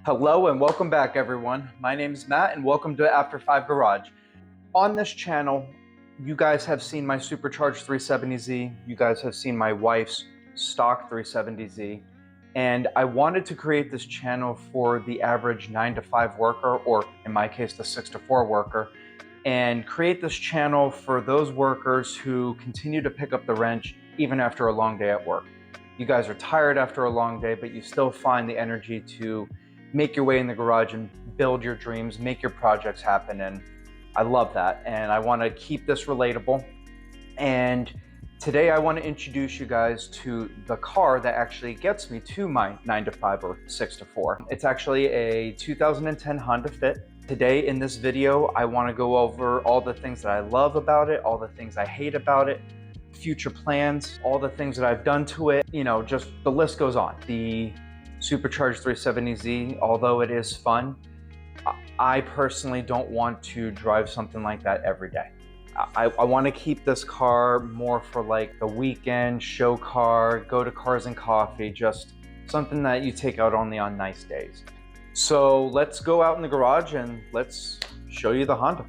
Hello and welcome back, everyone. My name is Matt and welcome to After 5 Garage. On this channel, you guys have seen my supercharged 370Z, you guys have seen my wife's stock 370Z, and I wanted to create this channel for the average 9 to 5 worker, or in my case, the 6 to 4 worker, and create this channel for those workers who continue to pick up the wrench even after a long day at work. You guys are tired after a long day, but you still find the energy to make your way in the garage and build your dreams, make your projects happen. And I love that. And I want to keep this relatable. And today I want to introduce you guys to the car that actually gets me to my 9 to 5 or 6 to 4. It's actually a 2010 Honda Fit. Today in this video, I want to go over all the things that I love about it, all the things I hate about it, future plans, all the things that I've done to it, just the list goes on. The supercharged 370Z, although it is fun, I personally don't want to drive something like that every day. I want to keep this car more for like the weekend, show car, go to Cars and Coffee, just something that you take out only on nice days. So let's go out in the garage and let's show you the Honda.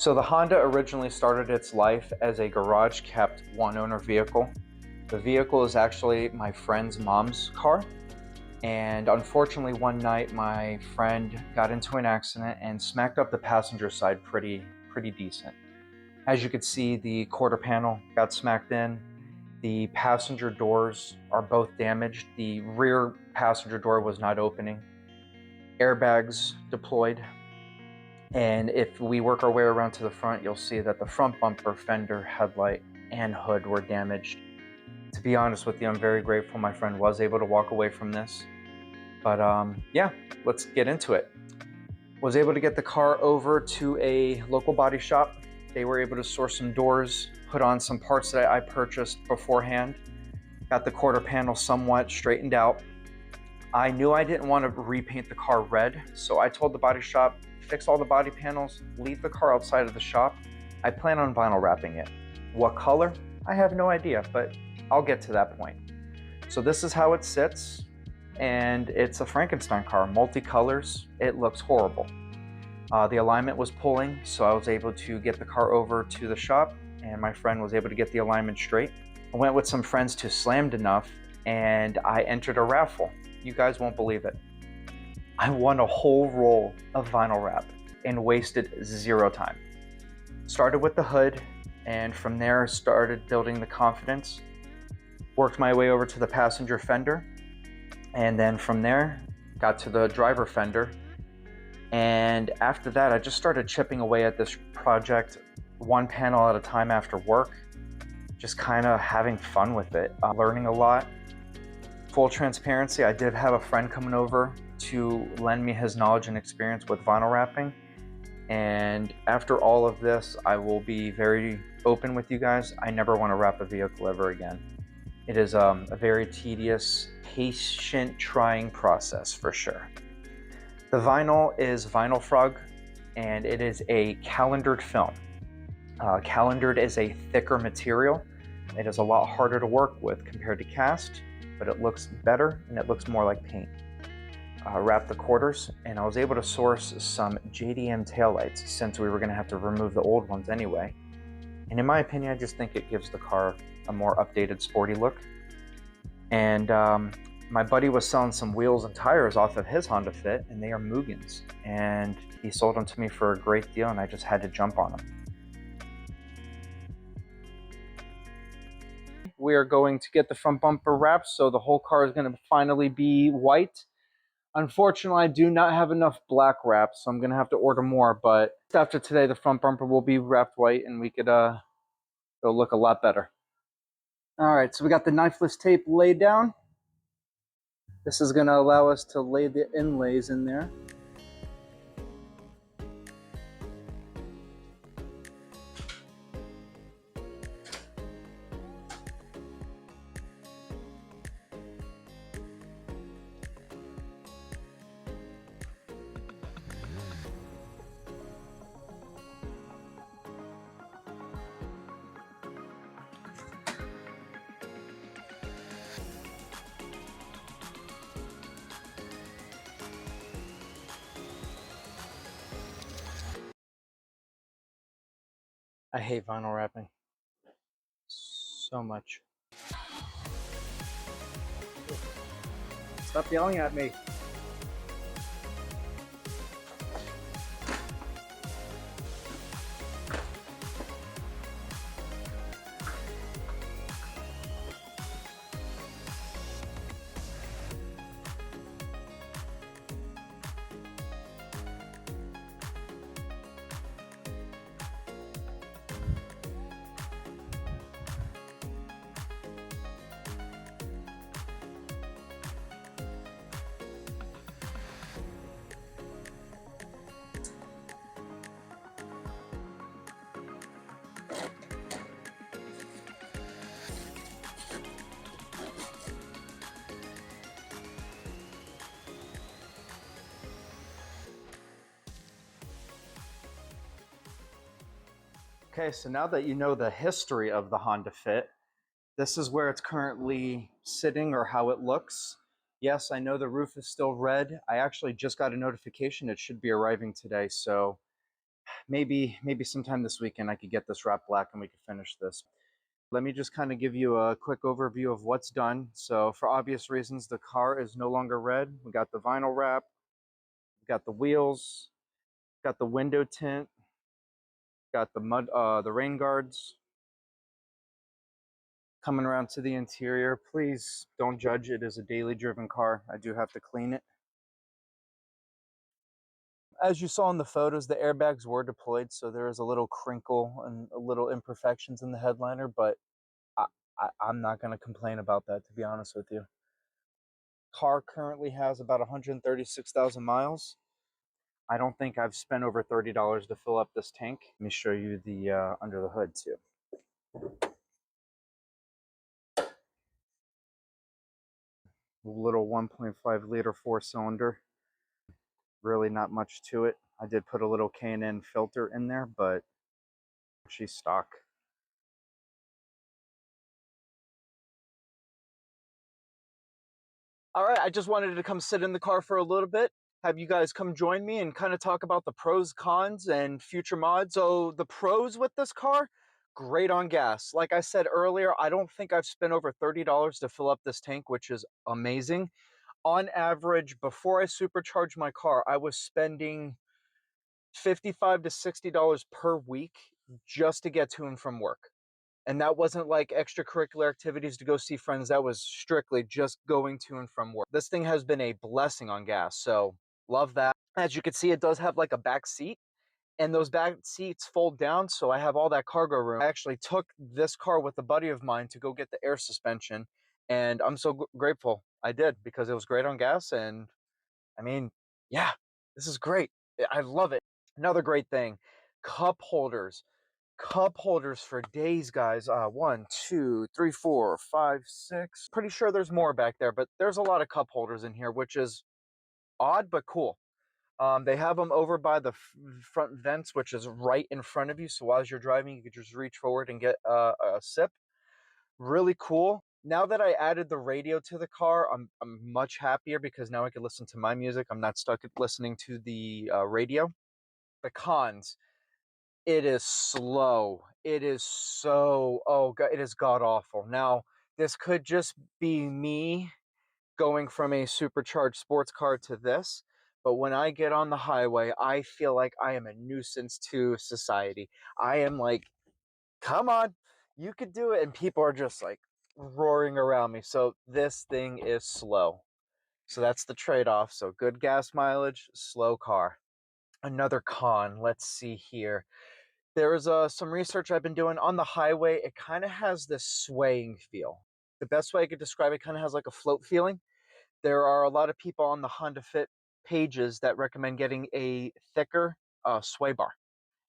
So the Honda originally started its life as a garage kept one-owner vehicle. The vehicle is actually my friend's mom's car. And unfortunately, one night my friend got into an accident and smacked up the passenger side pretty decent. As you could see, the quarter panel got smacked in. The passenger doors are both damaged. The rear passenger door was not opening. Airbags deployed. And if we work our way around to the front, you'll see that the front bumper, fender, headlight, and hood were damaged. To be honest with you, I'm very grateful my friend was able to walk away from this. But yeah, let's get into it. Was able to get the car over to a local body shop. They were able to source some doors, put on some parts that I purchased beforehand. Got the quarter panel somewhat straightened out. I knew I didn't want to repaint the car red, so I told the body shop, fix all the body panels, leave the car outside of the shop. I plan on vinyl wrapping it. What color? I have no idea, but I'll get to that point. So this is how it sits, and it's a Frankenstein car, multicolors. It looks horrible. The alignment was pulling, so I was able to get the car over to the shop, and my friend was able to get the alignment straight. I went with some friends to Slammed Enough, and I entered a raffle. You guys won't believe it. I won a whole roll of vinyl wrap and wasted zero time. Started with the hood, and from there started building the confidence. Worked my way over to the passenger fender, and then from there got to the driver fender. And after that, I just started chipping away at this project one panel at a time after work, just kind of having fun with it, learning a lot. Full transparency, I did have a friend coming over to lend me his knowledge and experience with vinyl wrapping. And after all of this, I will be very open with you guys. I never want to wrap a vehicle ever again. It is a very tedious, patient, trying process for sure. The vinyl is Vinyl Frog, and it is a calendared film. Calendared is a thicker material. It is a lot harder to work with compared to cast, but it looks better and it looks more like paint. Wrapped the quarters, and I was able to source some JDM taillights since we were going to have to remove the old ones anyway. And in my opinion, I just think it gives the car a more updated, sporty look. And my buddy was selling some wheels and tires off of his Honda Fit, and they are Mugens. And he sold them to me for a great deal, and I just had to jump on them. We are going to get the front bumper wrapped, so the whole car is going to finally be white. Unfortunately, I do not have enough black wrap, so I'm going to have to order more, but after today, the front bumper will be wrapped white, and we could, it'll look a lot better. All right, so we got the knifeless tape laid down. This is going to allow us to lay the inlays in there. I hate vinyl wrapping so much. Stop yelling at me. Okay, so now that you know the history of the Honda Fit, this is where it's currently sitting or how it looks. Yes, I know the roof is still red. I actually just got a notification it should be arriving today, so maybe sometime this weekend I could get this wrapped black and we could finish this. Let me just kind of give you a quick overview of what's done. So for obvious reasons, the car is no longer red. We got the vinyl wrap, we got the wheels, got the window tint, got the rain guards. Coming around to the interior, please don't judge. It is a daily driven car. I do have to clean it. As you saw in the photos, the airbags were deployed, so there is a little crinkle and a little imperfections in the headliner, but I'm not going to complain about that, to be honest with you. Car currently has about 136,000 miles. I don't think I've spent over $30 to fill up this tank. Let me show you the under the hood too. Little 1.5 liter 4-cylinder. Really not much to it. I did put a little K&N filter in there, but she's stock. All right, I just wanted to come sit in the car for a little bit, have you guys come join me and kind of talk about the pros, cons, and future mods. So the pros with this car, great on gas. Like I said earlier, I don't think I've spent over $30 to fill up this tank, which is amazing. On average, before I supercharged my car, I was spending $55 to $60 per week just to get to and from work. And that wasn't like extracurricular activities to go see friends. That was strictly just going to and from work. This thing has been a blessing on gas. So love that. As you can see, it does have like a back seat, and those back seats fold down. So I have all that cargo room. I actually took this car with a buddy of mine to go get the air suspension. And I'm so grateful I did, because it was great on gas. And I mean, yeah, this is great. I love it. Another great thing, cup holders. Cup holders for days, guys. 1, 2, 3, 4, 5, 6. Pretty sure there's more back there, but there's a lot of cup holders in here, which is odd but cool. They have them over by the front vents, which is right in front of you. So as you're driving, you could just reach forward and get a sip. Really cool. Now that I added the radio to the car, I'm much happier, because now I can listen to my music. I'm not stuck at listening to the radio. The cons. It is slow. It is so, oh god, it is god awful. Now, this could just be me going from a supercharged sports car to this, but when I get on the highway, I feel like I am a nuisance to society. I am like, come on, you could do it, and people are just like roaring around me. So this thing is slow. So that's the trade-off. So good gas mileage, slow car. Another con, let's see here. There is some research I've been doing on the highway. It kind of has this swaying feel. The best way I could describe it, kind of has like a float feeling. There are a lot of people on the Honda Fit pages that recommend getting a thicker sway bar,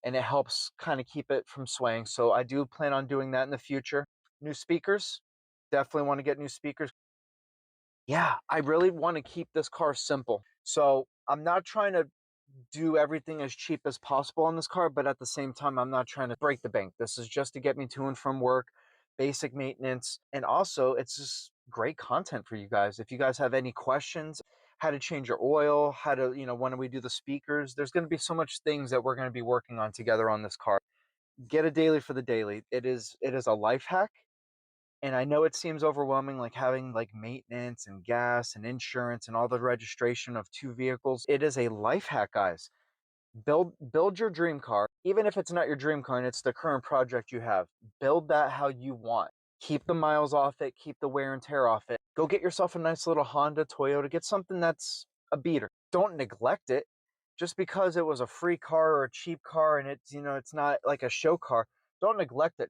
and it helps kind of keep it from swaying. So I do plan on doing that in the future. New speakers, definitely want to get new speakers. Yeah, I really want to keep this car simple. So I'm not trying to do everything as cheap as possible on this car, but at the same time, I'm not trying to break the bank. This is just to get me to and from work, basic maintenance, and also it's just great content for you guys. If you guys have any questions, how to change your oil, how to, when we do the speakers, there's going to be so much things that we're going to be working on together on this car. Get a daily for the daily. It is a life hack. And I know it seems overwhelming, like having like maintenance and gas and insurance and all the registration of two vehicles. It is a life hack, guys. Build your dream car, even if it's not your dream car and it's the current project you have. Build that how you want. Keep the miles off it, keep the wear and tear off it. Go get yourself a nice little Honda, Toyota, get something that's a beater. Don't neglect it just because it was a free car or a cheap car and it's not like a show car. Don't neglect it.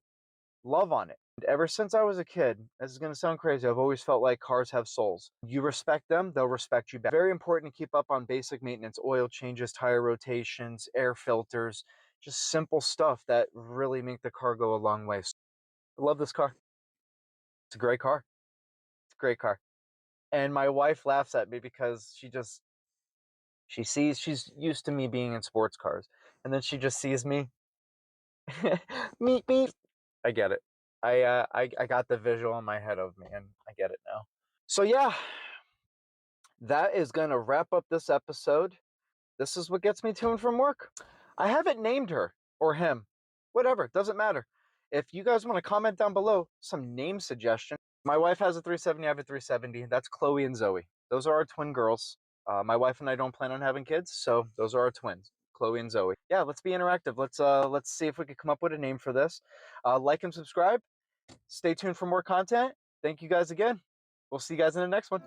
Love on it. Ever since I was a kid, this is going to sound crazy, I've always felt like cars have souls. You respect them, they'll respect you back. Very important to keep up on basic maintenance, oil changes, tire rotations, air filters, just simple stuff that really make the car go a long way. I love this car. It's a great car. It's a great car. And my wife laughs at me because she's used to me being in sports cars. And then she just sees me. Meep meep. I get it. I got the visual in my head of me, and I get it now. So yeah, that is gonna wrap up this episode. This is what gets me to and from work. I haven't named her or him. Whatever, doesn't matter. If you guys want to comment down below some name suggestion. My wife has a 370, I have a 370. That's Chloe and Zoe. Those are our twin girls. My wife and I don't plan on having kids, so those are our twins, Chloe and Zoe. Yeah, let's be interactive. Let's see if we can come up with a name for this. Like and subscribe. Stay tuned for more content. Thank you guys again. We'll see you guys in the next one.